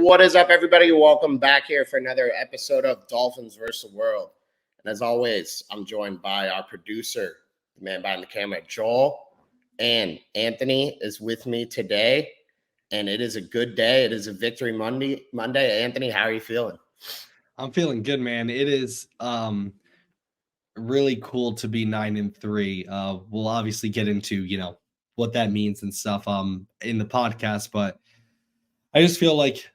What is up, everybody? Welcome back here for another episode of Dolphins versus the World. And as always, I'm joined by our producer, the man behind the camera, Joel, and Anthony is with me today. And it is a good day. It is a victory Monday. Anthony, how are you feeling? I'm feeling good, man. It is really cool to be 9-3. We'll obviously get into, what that means and stuff in the podcast, but I just feel like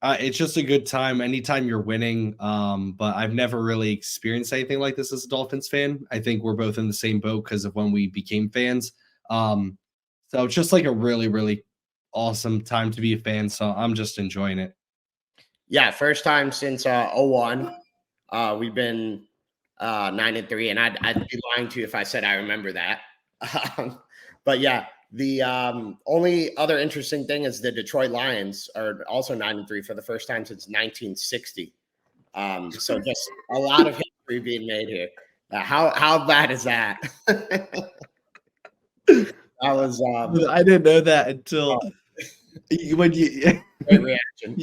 it's just a good time anytime you're winning. But I've never really experienced anything like this as a Dolphins fan. I think we're both in the same boat because of when we became fans. So it's just like a really, really awesome time to be a fan. So I'm just enjoying it. Yeah, first time since 01. We've been 9-3, and I'd be lying to you if I said I remember that. But yeah, the only other interesting thing is the Detroit Lions are also 9-3 for the first time since 1960. So just a lot of history being made here. How bad is that? That was I didn't know that until when you great reaction.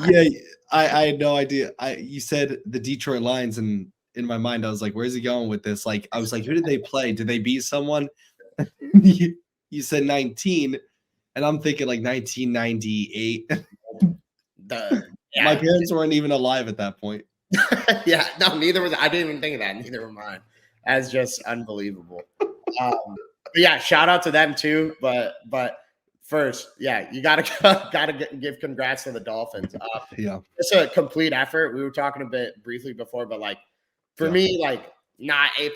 Yeah, I had no idea. You said the Detroit Lions, and in my mind I was like, where's he going with this? Like, I was like, who did they play? Did they beat someone? you said 19, and I'm thinking like 1998. My parents weren't even alive at that point. Yeah, no, neither was I. Didn't even think of that. Neither were mine. That's just unbelievable. But yeah, shout out to them too. But first, yeah, you gotta give congrats to the Dolphins. Yeah, it's a complete effort. We were talking a bit briefly before, but like for me, like not A+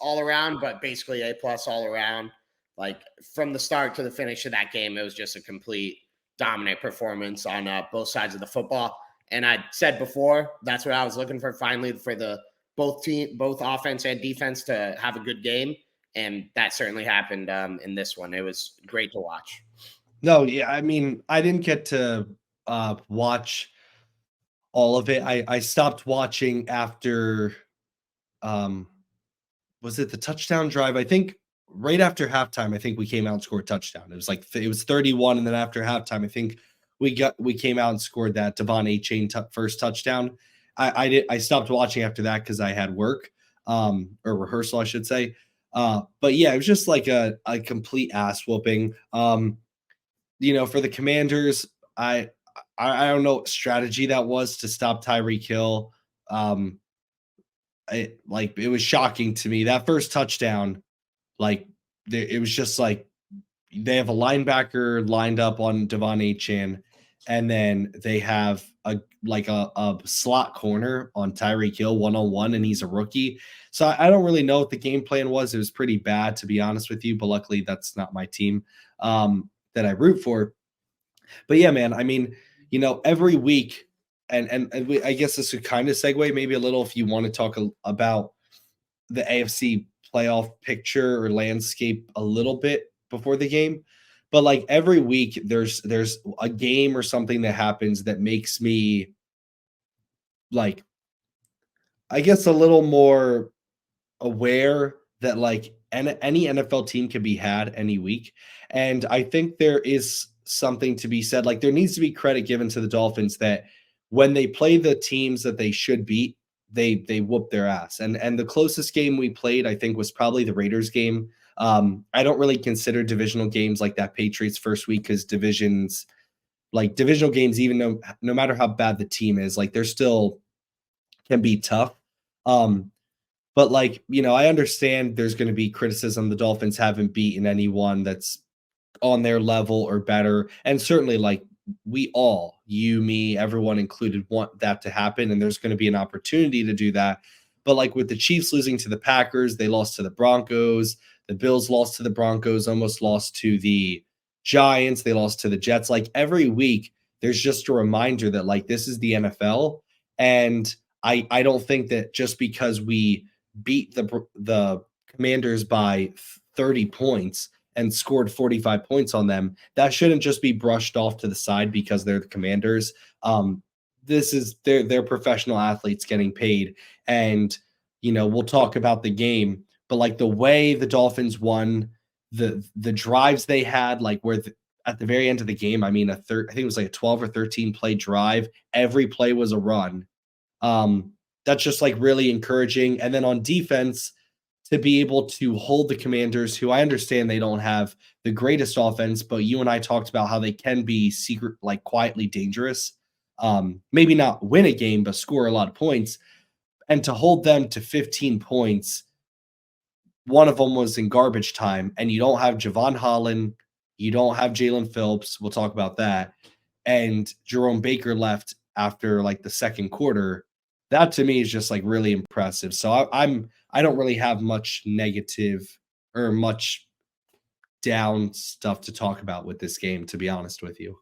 all around, but basically A+ all around. Like from the start to the finish of that game, it was just a complete dominant performance on both sides of the football. And I said before, that's what I was looking for finally for the both offense and defense to have a good game. And that certainly happened in this one. It was great to watch. No, yeah, I mean, I didn't get to watch all of it. I stopped watching after was it the touchdown drive? I think right after halftime, I think we came out and scored a touchdown. It was like it was 31, and then after halftime, I think we came out and scored that Devon A-Chain first touchdown. I stopped watching after that because I had work or rehearsal, I should say. But yeah, it was just like a complete ass whooping. For the Commanders, I don't know what strategy that was to stop Tyreek Hill. It was shocking to me that first touchdown. It was just like they have a linebacker lined up on Devon A-Chain, and then they have a slot corner on Tyreek Hill 1-on-1, and he's a rookie. So I don't really know what the game plan was. It was pretty bad, to be honest with you, but luckily that's not my team that I root for. But yeah, man, I mean, every week, and I guess this would kind of segue maybe a little if you want to talk about the AFC playoff picture or landscape a little bit before the game. But like every week there's a game or something that happens that makes me like, I guess, a little more aware that like any NFL team can be had any week. And I think there is something to be said. Like there needs to be credit given to the Dolphins that when they play the teams that they should beat, they whoop their ass. And the closest game we played, I think, was probably the Raiders game. I don't really consider divisional games like that Patriots first week because divisional games, even no matter how bad the team is, like they're still can be tough. But I understand there's going to be criticism. The Dolphins haven't beaten anyone that's on their level or better. And certainly we all, you, me, everyone included, want that to happen. And there's going to be an opportunity to do that. But with the Chiefs losing to the Packers, they lost to the Broncos. The Bills lost to the Broncos, almost lost to the Giants. They lost to the Jets. Every week, there's just a reminder that this is the NFL. And I don't think that just because we beat the Commanders by 30 points and scored 45 points on them, that shouldn't just be brushed off to the side because they're the Commanders. This is they're professional athletes getting paid. And, we'll talk about the game, but the way the Dolphins won, the drives they had, at the very end of the game, I mean, I think it was like a 12 or 13 play drive. Every play was a run. That's just like really encouraging. And then on defense, to be able to hold the Commanders, who I understand they don't have the greatest offense, but you and I talked about how they can be like quietly dangerous. Maybe not win a game, but score a lot of points. And to hold them to 15 points, one of them was in garbage time, and you don't have Javon Holland, you don't have Jalen Phillips. We'll talk about that. And Jerome Baker left after like the second quarter. That to me is just like really impressive. So I don't really have much negative or much down stuff to talk about with this game, to be honest with you.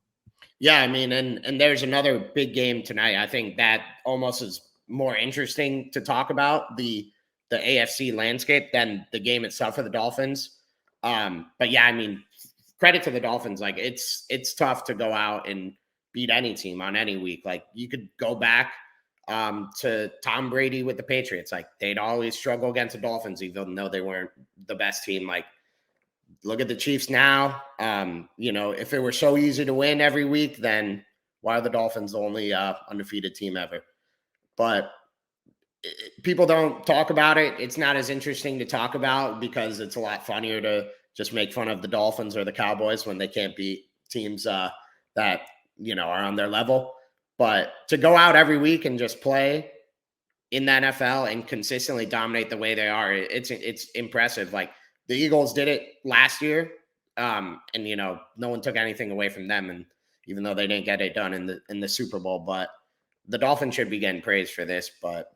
Yeah, I mean, and there's another big game tonight. I think that almost is more interesting to talk about the AFC landscape than the game itself for the Dolphins. But yeah, I mean, credit to the Dolphins. Like it's tough to go out and beat any team on any week. Like you could go back to Tom Brady with the Patriots. Like they'd always struggle against the Dolphins, even though they weren't the best team. Like look at the Chiefs now. If it were so easy to win every week, then why are the Dolphins the only undefeated team ever? But people don't talk about it. It's not as interesting to talk about because it's a lot funnier to just make fun of the Dolphins or the Cowboys when they can't beat teams that are on their level. But to go out every week and just play in the NFL and consistently dominate the way they are, it's impressive. Like the Eagles did it last year, and no one took anything away from them. And even though they didn't get it done in the Super Bowl, but the Dolphins should be getting praised for this. But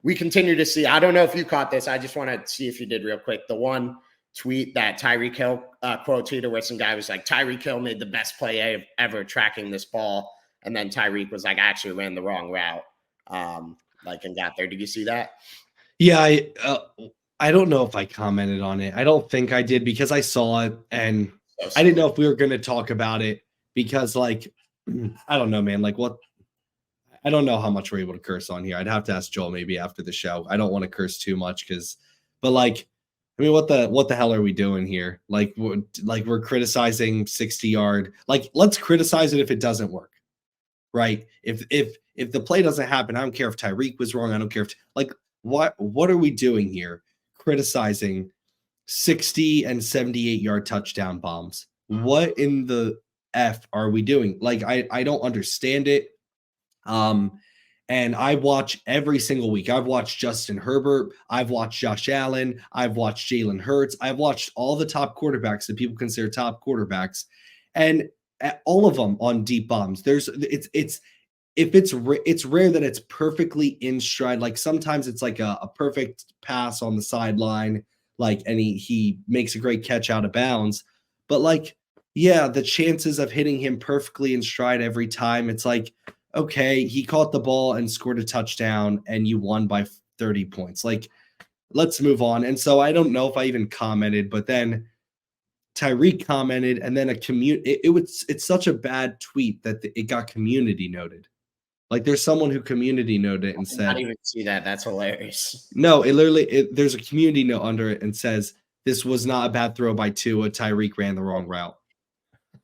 we continue to see. I don't know if you caught this. I just want to see if you did real quick. The one tweet that Tyreek Hill quote tweeted where some guy was like, Tyreek Hill made the best play ever tracking this ball. And then Tyreek was like, I actually ran the wrong route, and got there. Did you see that? Yeah, I don't know if I commented on it. I don't think I did because I saw it and I didn't know if we were going to talk about it because, like, I don't know, man. Like, what? I don't know how much we're able to curse on here. I'd have to ask Joel maybe after the show. I don't want to curse too much but like, I mean, what the hell are we doing here? Like we're criticizing 60-yard. Like, let's criticize it if it doesn't work, right? If the play doesn't happen, I don't care if Tyreek was wrong. I don't care if what are we doing here? Criticizing 60 and 78-yard touchdown bombs. What in the F are we doing? Like, I don't understand it. And I watch every single week. I've watched Justin Herbert. I've watched Josh Allen. I've watched Jalen Hurts. I've watched all the top quarterbacks that people consider top quarterbacks, and all of them on deep bombs. It's rare that it's perfectly in stride. Like sometimes it's like a perfect pass on the sideline, like, and he makes a great catch out of bounds. But like, yeah, the chances of hitting him perfectly in stride every time, it's like, okay, he caught the ball and scored a touchdown and you won by 30 points. Like, let's move on. And so I don't know if I even commented, but then Tyreek commented, and then it's such a bad tweet that it got community noted. Like, there's someone who community noted it and said, I didn't even see that. That's hilarious. No, there's a community note under it and says, this was not a bad throw by Tua. Tyreek ran the wrong route.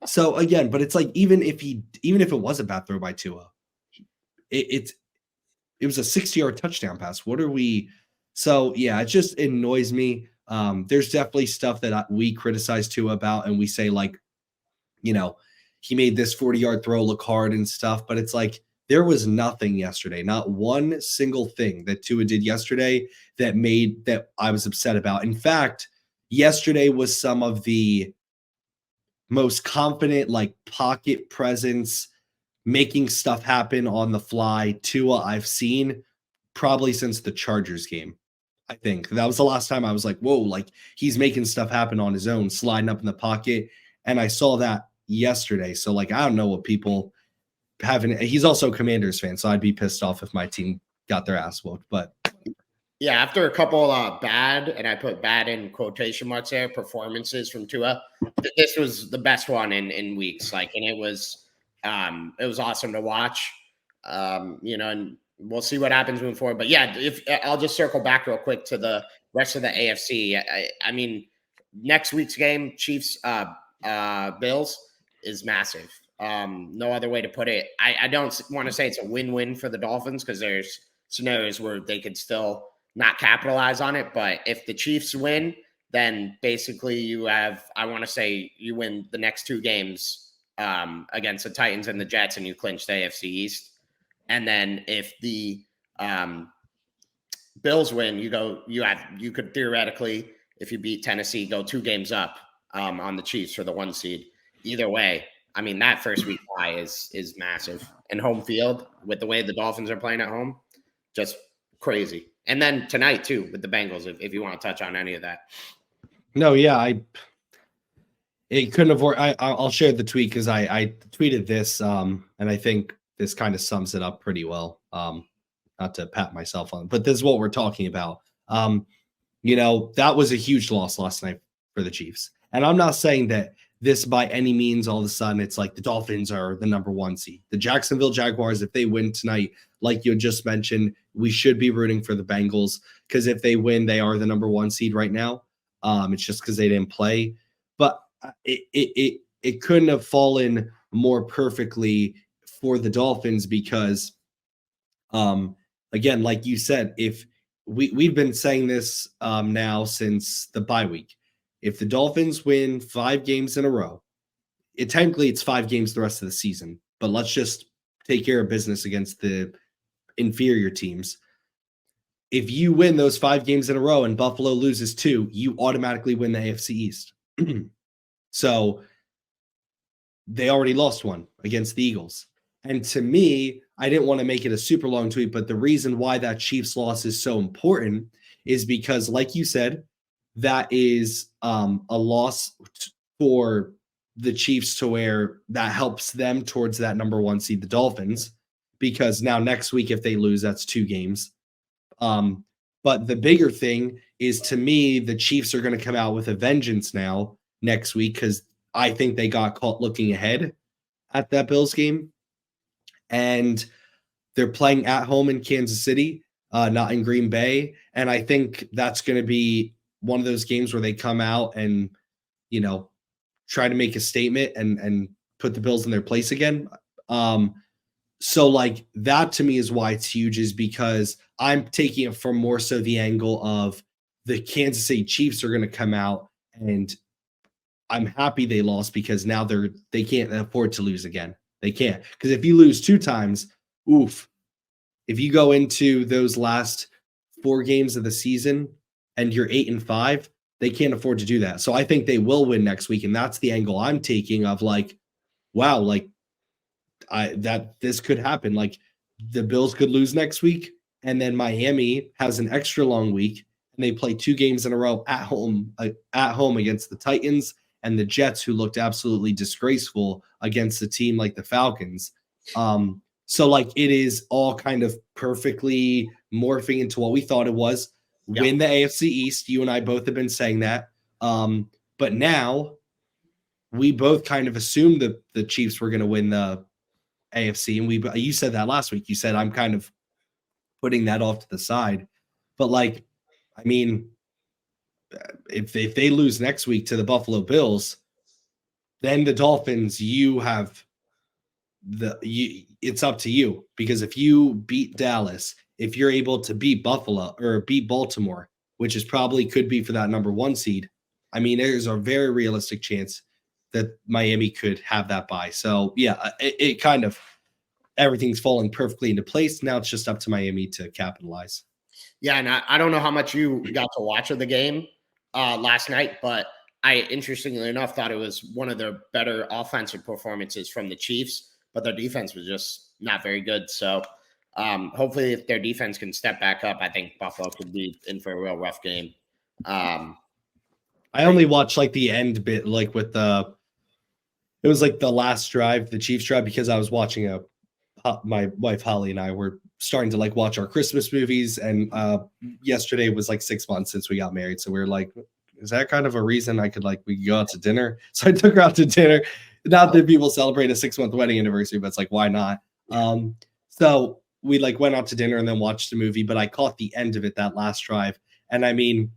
So again, but it's like, even if it was a bad throw by Tua, it was a 60-yard touchdown pass. What are we? So yeah, it just annoys me. There's definitely stuff that we criticize Tua about, and we say, like, he made this 40-yard throw look hard and stuff, but it's like, there was nothing yesterday, not one single thing that Tua did yesterday that I was upset about. In fact, yesterday was some of the most confident, like, pocket presence, making stuff happen on the fly Tua I've seen probably since the Chargers game. I think that was the last time I was like, whoa, like, he's making stuff happen on his own, sliding up in the pocket. And I saw that yesterday. So, like, I don't know what people haven't. He's also a Commanders fan, so I'd be pissed off if my team got their ass whooped. But yeah, after a couple bad, and I put bad in quotation marks there, performances from Tua, this was the best one in weeks. Like, and it was awesome to watch. And we'll see what happens moving forward. But yeah, if I'll just circle back real quick to the rest of the AFC. I mean, next week's game, Chiefs Bills is massive. No other way to put it. I don't want to say it's a win-win for the Dolphins because there's scenarios where they could still not capitalize on it. But if the Chiefs win, then basically you have, I want to say you win the next 2 games against the Titans and the Jets, and you clinch the AFC East. And then if the Bills win, you could theoretically, if you beat Tennessee, go 2 games up on the Chiefs for the 1 seed. Either way, I mean, that first week bye is massive. And home field, with the way the Dolphins are playing at home, just crazy. And then tonight, too, with the Bengals, if you want to touch on any of that. No, yeah, it couldn't have worked. I'll share the tweet because I tweeted this, and I think this kind of sums it up pretty well. Not to pat myself on, but this is what we're talking about. That was a huge loss last night for the Chiefs. And I'm not saying that this by any means, all of a sudden, it's like the Dolphins are the number 1 seed. The Jacksonville Jaguars, if they win tonight, like you just mentioned, we should be rooting for the Bengals because if they win, they are the number 1 seed right now. It's just because they didn't play. But it couldn't have fallen more perfectly for the Dolphins because, again, like you said, if we've been saying this now since the bye week. If the Dolphins win 5 games in a row, technically it's 5 games the rest of the season, but let's just take care of business against the inferior teams. If you win those 5 games in a row and Buffalo loses 2, you automatically win the AFC East. So they already lost 1 against the Eagles. And to me, I didn't want to make it a super long tweet, but the reason why that Chiefs loss is so important is because, like you said, that is a loss for the Chiefs to where that helps them towards that number 1 seed, the Dolphins, because now next week, if they lose, that's 2 games. But the bigger thing is, to me, the Chiefs are going to come out with a vengeance now next week because I think they got caught looking ahead at that Bills game. And they're playing at home in Kansas City, not in Green Bay. And I think that's going to be one of those games where they come out and, try to make a statement and put the Bills in their place again. So like that to me is why it's huge, is because I'm taking it from more so the angle of the Kansas City Chiefs are going to come out, and I'm happy they lost because now they can't afford to lose again. They can't, because if you lose 2 times, oof. If you go into those last 4 games of the season and you're 8-5, they can't afford to do that. So I think they will win next week, and that's the angle I'm taking of like, wow, like this could happen. Like the Bills could lose next week, and then Miami has an extra long week, and they play 2 games in a row at home against the Titans and the Jets, who looked absolutely disgraceful against a team like the Falcons. So like it is all kind of perfectly morphing into what we thought it was. Yeah. Win the AFC East. You and I both have been saying that. But now we both kind of assumed that the Chiefs were going to win the AFC. And you said that last week. You said I'm kind of putting that off to the side. But like, I mean, if they lose next week to the Buffalo Bills, then the Dolphins, it's up to you, because if you beat Dallas, if you're able to beat Buffalo or beat Baltimore, which is probably could be for that number 1 seed, I mean, there's a very realistic chance that Miami could have that bye. So yeah, it kind of, everything's falling perfectly into place. Now it's just up to Miami to capitalize. Yeah, and I don't know how much you got to watch of the game last night, but I, interestingly enough, thought it was one of the better offensive performances from the Chiefs, but their defense was just not very good. So hopefully if their defense can step back up, I think Buffalo could be in for a real rough game. I only watched like the end bit, like with it was like the last drive, the Chiefs drive, because I was watching my wife Holly and I were starting to like watch our Christmas movies, and yesterday was like 6 months since we got married, so we were like, is that kind of a reason we could go out to dinner? So I took her out to dinner. Not that people celebrate a 6-month wedding anniversary, but it's like, why not? So we like went out to dinner and then watched the movie, but I caught the end of it, that last drive. And I mean,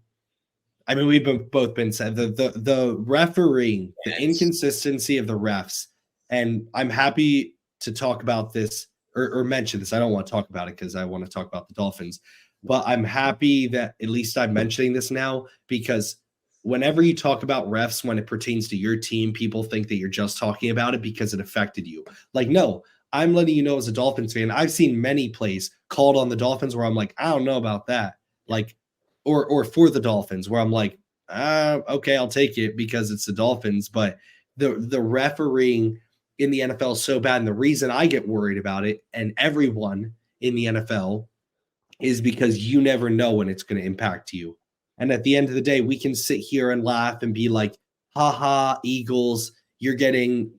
I mean, both been said the refereeing, the inconsistency of the refs, and I'm happy to talk about this or mention this. I don't want to talk about it because I want to talk about the Dolphins, but I'm happy that at least I'm mentioning this now because whenever you talk about refs when it pertains to your team, people think that you're just talking about it because it affected you. Like, no, I'm letting you know as a Dolphins fan, I've seen many plays called on the Dolphins where I'm like, I don't know about that. Like, or for the Dolphins, where I'm like, okay, I'll take it because it's the Dolphins. But the refereeing in the NFL is so bad, and the reason I get worried about it, and everyone in the NFL, is because you never know when it's going to impact you. And at the end of the day, we can sit here and laugh and be like, haha, Eagles, you're getting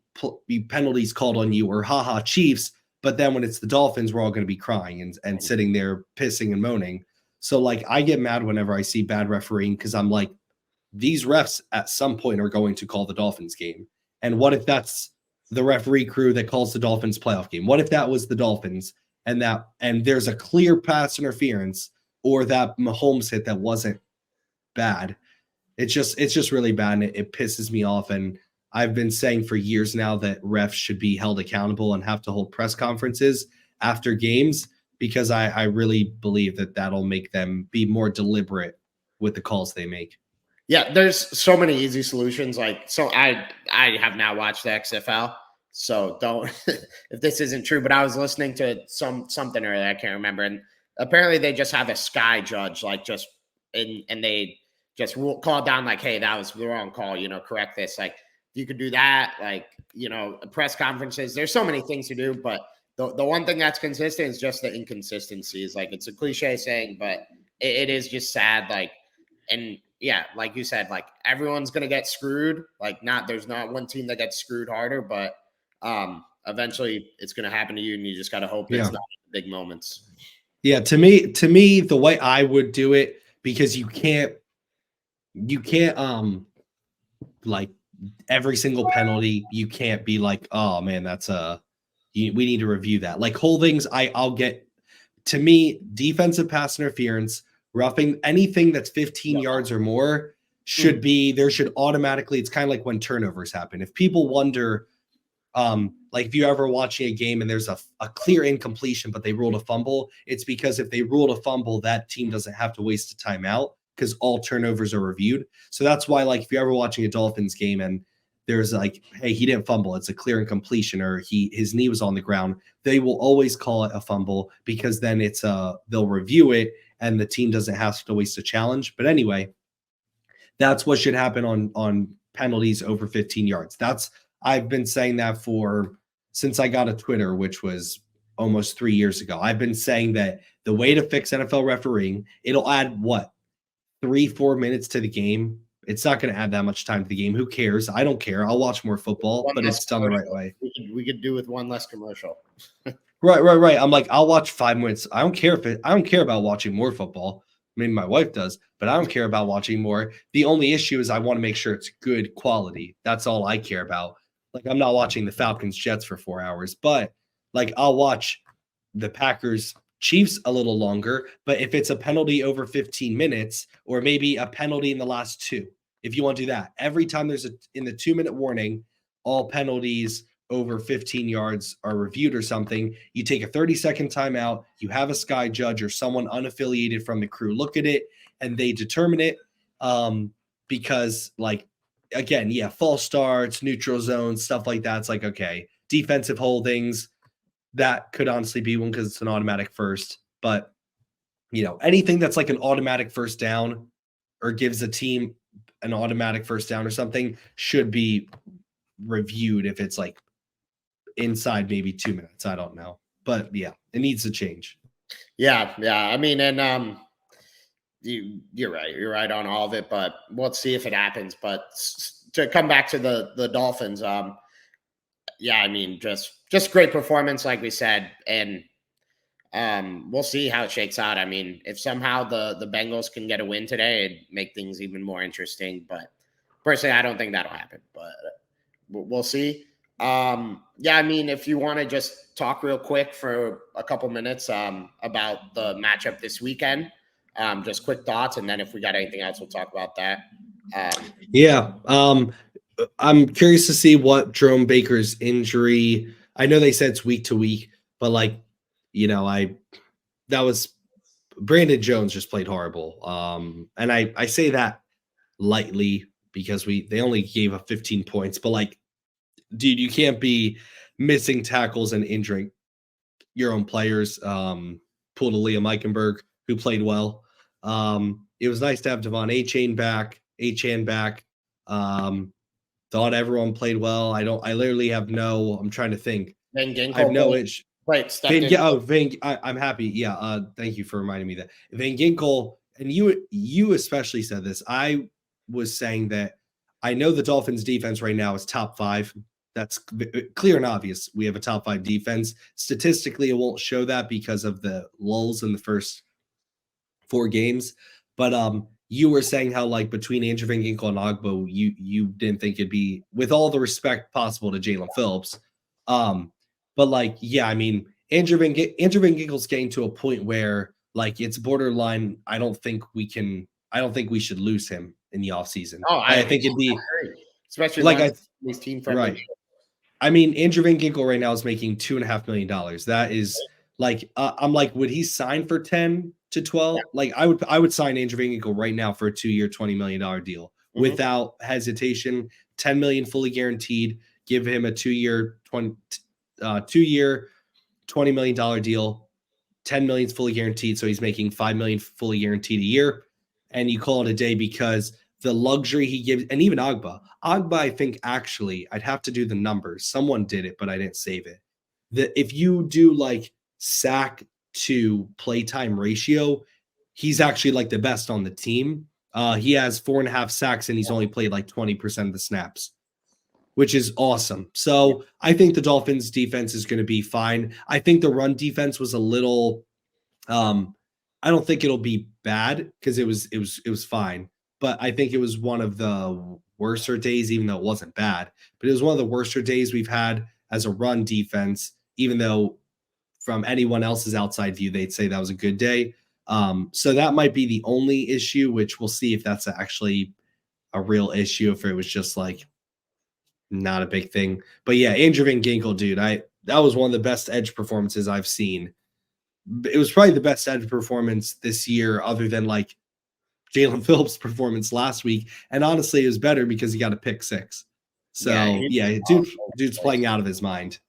penalties called on you, or haha, Chiefs. But then when it's the Dolphins, we're all going to be crying and sitting there pissing and moaning. So, like, I get mad whenever I see bad refereeing because I'm like, these refs at some point are going to call the Dolphins game. And what if that's the referee crew that calls the Dolphins playoff game? What if that was the Dolphins and there's a clear pass interference or that Mahomes hit that wasn't bad? It's just really bad, and it pisses me off. And I've been saying for years now that refs should be held accountable and have to hold press conferences after games because I really believe that that'll make them be more deliberate with the calls they make. Yeah, there's so many easy solutions. Like, so I have now watched the XFL, so don't if this isn't true, but I was listening to something earlier, I can't remember, and apparently they just have a sky judge, like and they just call down like, hey, that was the wrong call, correct this. Like, you could do that, like, press conferences. There's so many things to do, but the one thing that's consistent is just the inconsistencies. Like, it's a cliche saying, but it is just sad. Like, and yeah, like you said, like, everyone's gonna get screwed. Like, there's not one team that gets screwed harder, but eventually it's gonna happen to you, and you just gotta hope it's not big moments. Yeah, to me, the way I would do it, because you can't like every single penalty, you can't be like, oh man, that's we need to review that. Like, holdings, I'll get. To me, defensive pass interference, roughing, anything that's 15 yards or more should be, there should automatically, it's kind of like when turnovers happen. If people wonder, like if you're ever watching a game and there's a clear incompletion, but they ruled a fumble, it's because if they ruled a fumble, that team doesn't have to waste a timeout because all turnovers are reviewed. So that's why, like, if you're ever watching a Dolphins game and there's like, hey, he didn't fumble, it's a clear incompletion, or his knee was on the ground, they will always call it a fumble because then they'll review it and the team doesn't have to waste a challenge. But anyway, that's what should happen on penalties over 15 yards. I've been saying that since I got a Twitter, which was almost 3 years ago. I've been saying that the way to fix NFL refereeing, it'll add 3-4 minutes to the game. It's not going to add that much time to the game. Who cares? I don't care. I'll watch more football, but it's done the right way. We could do with one less commercial. Right. I'm like, I'll watch 5 minutes. I don't care about watching more football. Maybe my wife does, but I don't care about watching more. The only issue is I want to make sure it's good quality. That's all I care about. Like, I'm not watching the Falcons Jets for 4 hours, but like, I'll watch the Packers Chiefs a little longer. But if it's a penalty over 15 minutes, or maybe a penalty in the last 2, if you want to do that, every time there's in the 2-minute warning, all penalties over 15 yards are reviewed or something, you take a 30-second timeout, you have a sky judge or someone unaffiliated from the crew look at it, and they determine it. Because, like, again, false starts, neutral zones, stuff like that. It's like, okay, defensive holdings, that could honestly be one because it's an automatic first. But, anything that's like an automatic first down or gives a team an automatic first down or something should be reviewed if it's like inside maybe 2 minutes. I don't know. But yeah, it needs to change. Yeah. I mean, and you're right. You're right on all of it, but we'll see if it happens. But to come back to the Dolphins, yeah, I mean, just great performance, like we said, and we'll see how it shakes out. I mean, if somehow the Bengals can get a win today, it'd make things even more interesting. But personally, I don't think that'll happen. But we'll see. Yeah, I mean, if you want to just talk real quick for a couple minutes about the matchup this weekend, Just quick thoughts, and then if we got anything else, we'll talk about that. Yeah. I'm curious to see what Jerome Baker's injury. I know they said it's week to week, but like, that was Brandon Jones just played horrible. And I say that lightly because they only gave up 15 points, but like, dude, you can't be missing tackles and injuring your own players. Pulled a Liam Eichenberg who played well. It was nice to have Devon Achane back. Thought everyone played well. I literally have I'm trying to think. Van Ginkel I have no itch. I'm happy. Yeah. Thank you for reminding me that Van Ginkel, and you especially said this. I was saying that I know the Dolphins defense right now is top 5. That's clear and obvious. We have a top 5 defense. Statistically, it won't show that because of the lulls in the first 4 games. But you were saying how like between Andrew Van Ginkel and Ogbo, you didn't think it'd be, with all the respect possible to Jalen Phillips. But like, yeah, I mean, Andrew Van Ginkel's getting to a point where like it's borderline. I don't think we should lose him in the offseason. Oh, I think it'd be especially like these team friendly. Right. I mean, Andrew Van Ginkel right now is making $2.5 million. That is like, I'm like, would he sign for 10 to 12? Yeah. Like I would sign Andrew Van Ginkel right now for a 2-year, $20 million deal without hesitation. 10 million fully guaranteed. Give him a 2-year, $20 million deal. 10 million is fully guaranteed. So he's making 5 million fully guaranteed a year. And you call it a day because the luxury he gives, and even Agba, I think actually, I'd have to do the numbers. Someone did it, but I didn't save it. That if you do like sack to playtime ratio, he's actually like the best on the team. He has 4.5 sacks and he's only played like 20% of the snaps, which is awesome. So I think the Dolphins defense is going to be fine. I think the run defense was a little, I don't think it'll be bad because it was fine. But I think it was one of the worser days, even though it wasn't bad. But it was one of the worser days we've had as a run defense, even though from anyone else's outside view, they'd say that was a good day. So that might be the only issue, which we'll see if that's actually a real issue, if it was just like not a big thing. But yeah, Andrew Van Ginkel, dude, that was one of the best edge performances I've seen. It was probably the best edge performance this year, other than like Jalen Phillips' performance last week. And honestly, it was better because he got a pick 6. So dude's playing out of his mind.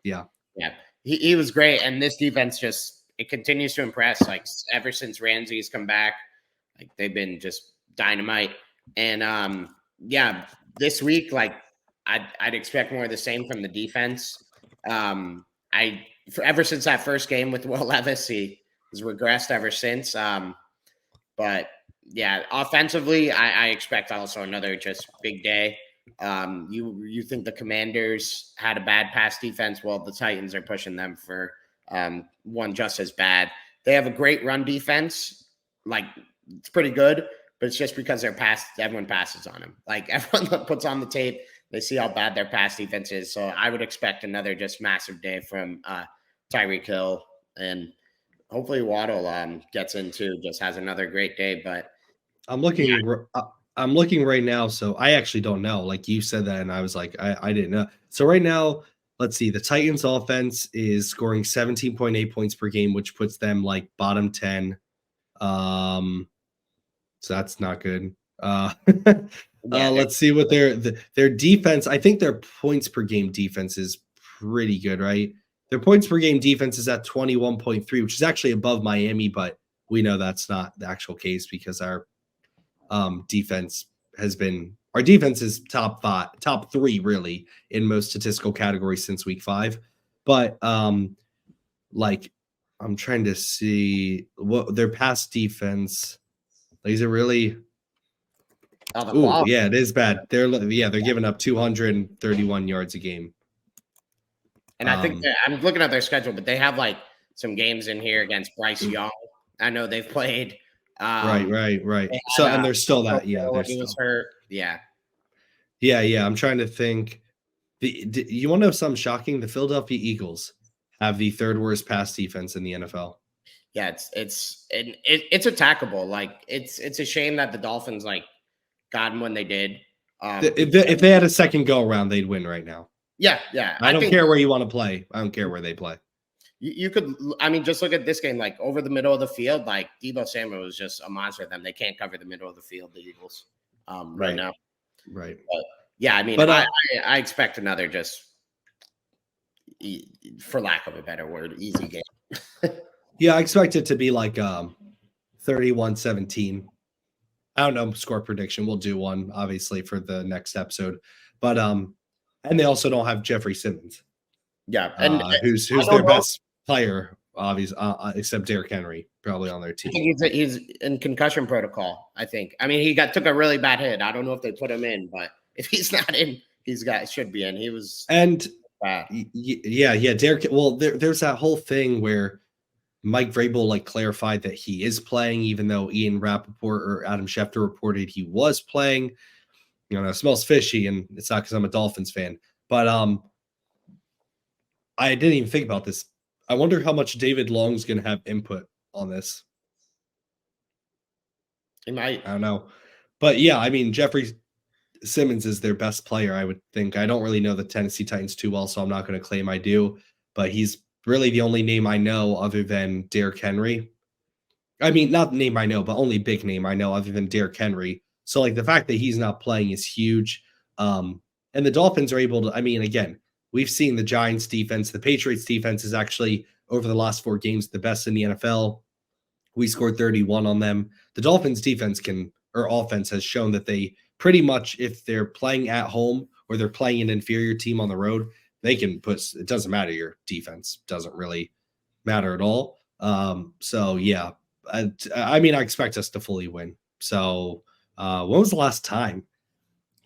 Yeah. Yeah. He was great. And this defense it continues to impress. Like ever since Ramsey's come back, like they've been just dynamite. And this week, like I'd expect more of the same from the defense. Ever since that first game with Will Levis, he has regressed ever since. But yeah, offensively, I expect also another just big day. You think the Commanders had a bad pass defense? Well, the Titans are pushing them for one just as bad. They have a great run defense. Like it's pretty good, but it's just because everyone passes on them. Like everyone puts on the tape, they see how bad their pass defense is. So I would expect another just massive day from Tyreek Hill, and hopefully Waddle gets into, just has another great day. But I'm looking right now, so I actually don't know. Like you said that, and I was like, I didn't know. So right now, let's see. The Titans offense is scoring 17.8 points per game, which puts them like bottom 10. So that's not good. Let's see what their defense. I think their points per game defense is pretty good, right? Their points per game defense is at 21.3, which is actually above Miami, but we know that's not the actual case because our defense is top 3 really in most statistical categories since week 5. But like I'm trying to see what their pass defense, like, is it really? Oh, yeah, it is bad. They're giving up 231 yards a game. And I think I'm looking at their schedule, but they have like some games in here against Bryce Young. I know they've played. Right. So, and there's still that. Yeah. He was hurt. Yeah. I'm trying to think. You want to know something shocking? The Philadelphia Eagles have the 3rd worst pass defense in the NFL. Yeah, it's attackable. Like it's a shame that the Dolphins like got him when they did. If they had a second go around, they'd win right now. Yeah. I don't care where you want to play. I don't care where they play. You could, I mean, just look at this game, like over the middle of the field, like Deebo Samuel was just a monster. Them, they can't cover the middle of the field, the Eagles, right now. Right. But yeah, I mean, but I expect another just, for lack of a better word, easy game. Yeah, I expect it to be like 31-17. I don't know score prediction. We'll do one obviously for the next episode. But and they also don't have Jeffrey Simmons. Yeah, and who's their best player, obviously, except Derrick Henry, probably on their team. He's in concussion protocol, I think. I mean, he took a really bad hit. I don't know if they put him in, but if he's not in, should be in. He was bad. Yeah, Derrick. Well, there's that whole thing where Mike Vrabel like clarified that he is playing, even though Ian Rappaport or Adam Schefter reported he was playing. You know, it smells fishy, and it's not because I'm a Dolphins fan, but I didn't even think about this. I wonder how much David Long's going to have input on this. He might. I don't know, but yeah, I mean, Jeffrey Simmons is their best player, I would think. I don't really know the Tennessee Titans too well, so I'm not going to claim I do, but he's really the only name I know other than Derrick Henry. I mean, not the name I know, but only big name I know other than Derrick Henry. So, like, the fact that he's not playing is huge. And the Dolphins are able to, I mean, again, we've seen the Giants defense. The Patriots defense is actually, over the last 4 games, the best in the NFL. We scored 31 on them. The Dolphins defense offense has shown that they pretty much, if they're playing at home or they're playing an inferior team on the road, they can it doesn't matter. Your defense doesn't really matter at all. So yeah, I mean, I expect us to fully win. So when was the last time?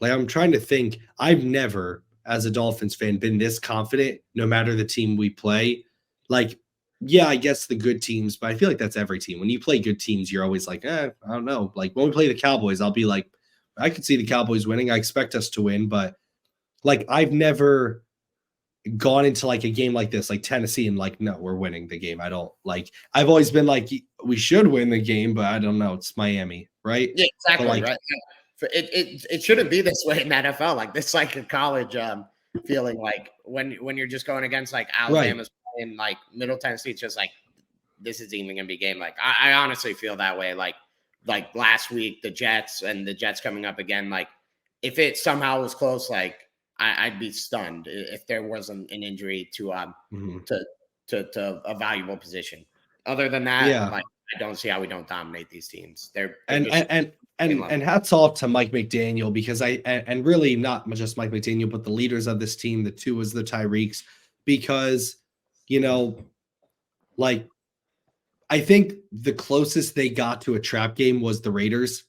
Like, I'm trying to think. I've never, as a Dolphins fan, been this confident no matter the team we play. Like, yeah, I guess the good teams, but I feel like that's every team. When you play good teams, you're always like, I don't know. Like, when we play the Cowboys, I'll be like, I could see the Cowboys winning. I expect us to win, but like, I've never gone into like a game like this, like Tennessee, and like, no, we're winning the game. I don't like, I've always been like, we should win the game, but I don't know. It's Miami, right? Yeah, exactly. Like, right. It shouldn't be this way in the NFL. Like, this, like a college feeling, like when you're just going against like Alabama's playing like Middle Tennessee, it's just like, this is even gonna be a game. Like, I honestly feel that way. Like last week, the Jets coming up again. Like, if it somehow was close, like I'd be stunned if there wasn't an injury to to a valuable position. Other than that, like, I don't see how we don't dominate these teams. They're and hats off to Mike McDaniel, because and really not just Mike McDaniel, but the leaders of this team, the Tuas, the Tyreeks, because, you know, like, I think the closest they got to a trap game was the Raiders.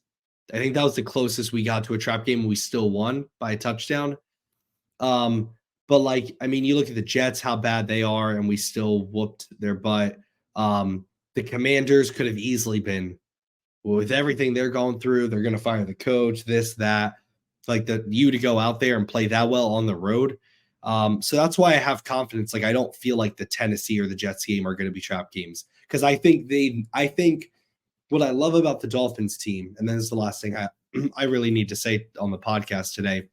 I think that was the closest we got to a trap game, and we still won by a touchdown. But like, I mean, you look at the Jets, how bad they are, and we still whooped their butt. The Commanders could have easily been, with everything they're going through, they're going to fire the coach, this, that, like you to go out there and play that well on the road. So that's why I have confidence. Like, I don't feel like the Tennessee or the Jets game are going to be trap games, because I think what I love about the Dolphins team, and then this is the last thing I really need to say on the podcast today.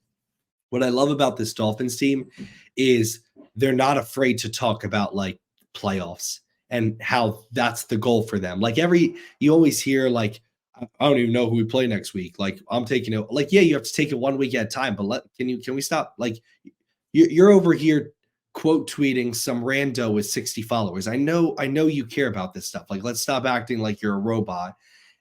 What I love about this Dolphins team is they're not afraid to talk about like playoffs and how that's the goal for them. Like, you always hear like, I don't even know who we play next week. Like, I'm taking it. Like, yeah, you have to take it 1 week at a time, but can we stop? Like, you're over here quote tweeting some rando with 60 followers. I know you care about this stuff. Like, let's stop acting like you're a robot.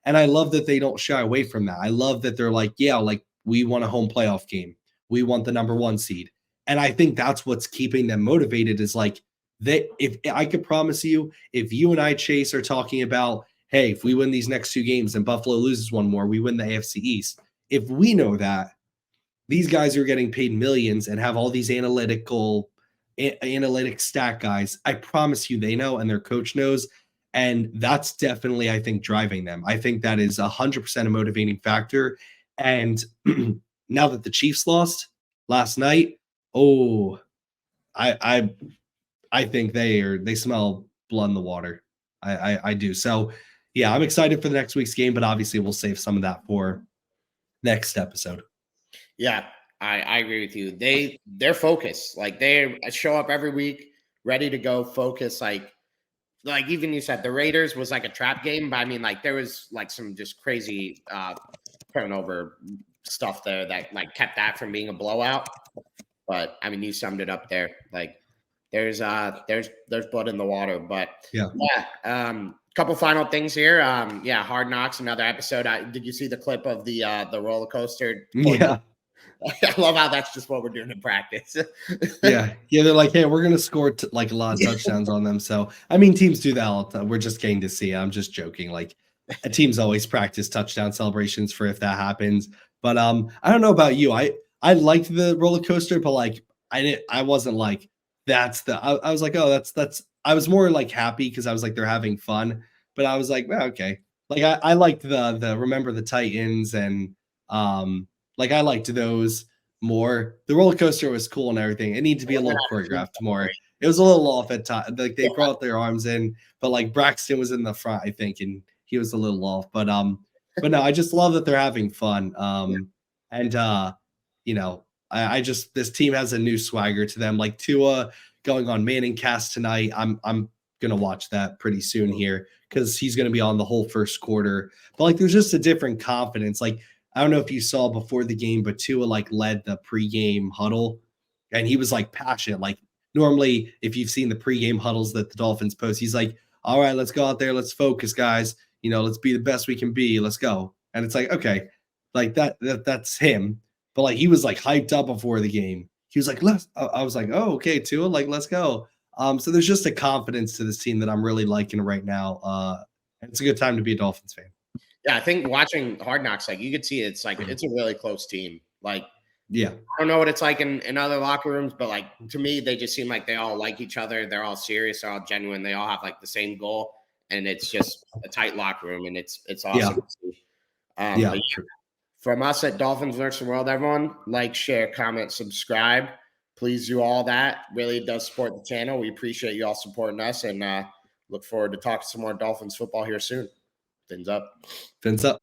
And I love that they don't shy away from that. I love that they're like, yeah, like, we want a home playoff game. We want the number 1 seed. And I think that's what's keeping them motivated, is like, if I could promise you, if you and I, Chase, are talking about, hey, if we win these next 2 games and Buffalo loses 1 more, we win the AFC East. If we know that, these guys are getting paid millions and have all these analytic stat guys, I promise you they know, and their coach knows. And that's definitely, I think, driving them. I think that is 100% a motivating factor. And now that the Chiefs lost last night, I think they smell blood in the water. I do. So yeah, I'm excited for the next week's game, but obviously we'll save some of that for next episode. Yeah, I agree with you. They're focused. Like they show up every week, ready to go, focus. Like even you said, the Raiders was like a trap game, but I mean, like there was like some just crazy turnover stuff there that like kept that from being a blowout. But I mean, you summed it up there. Like there's blood in the water. But Yeah. Couple final things here. Hard Knocks, another episode. Did you see the clip of the roller coaster? Yeah. I love how that's just what we're doing in practice. Yeah. They're like, hey, we're gonna score like a lot of touchdowns on them. So I mean, teams do that all the time. We're just getting to see it. I'm just joking. Like, teams always practice touchdown celebrations for if that happens. But I don't know about you. I liked the roller coaster, but like I wasn't like I was like, oh, that's I was more like happy because I was like they're having fun. But I was like, well, okay. Like I liked the Remember the Titans and like I liked those more. The roller coaster was cool and everything. It needed to be a little choreographed more. It was a little off at time. Like they brought their arms in, but like Braxton was in the front, I think, and he was a little off. But no, I just love that they're having fun. And you know, I just this team has a new swagger to them. Like Tua going on Manning cast tonight. I'm gonna watch that pretty soon here because he's gonna be on the whole first quarter. But like there's just a different confidence. Like I don't know if you saw before the game, but Tua like led the pregame huddle and he was like passionate. Like normally, if you've seen the pregame huddles that the Dolphins post, he's like, all right, let's go out there, let's focus, guys. You know, let's be the best we can be. Let's go. And it's like, okay, like that's him. But like he was like hyped up before the game. He was like, I was like, oh, okay, Tua, like, let's go. So there's just a confidence to this team that I'm really liking right now. And it's a good time to be a Dolphins fan. Yeah, I think watching Hard Knocks, like you could see it's like it's a really close team. Like, yeah, I don't know what it's like in other locker rooms, but like to me, they just seem like they all like each other. They're all serious, they're all genuine. They all have like the same goal, and it's just a tight locker room, and it's awesome to see. But from us at Dolphins Nurse the World, everyone, like, share, comment, subscribe. Please do all that. Really does support the channel. We appreciate you all supporting us, and look forward to talking some more Dolphins football here soon. Fins up. Fins up.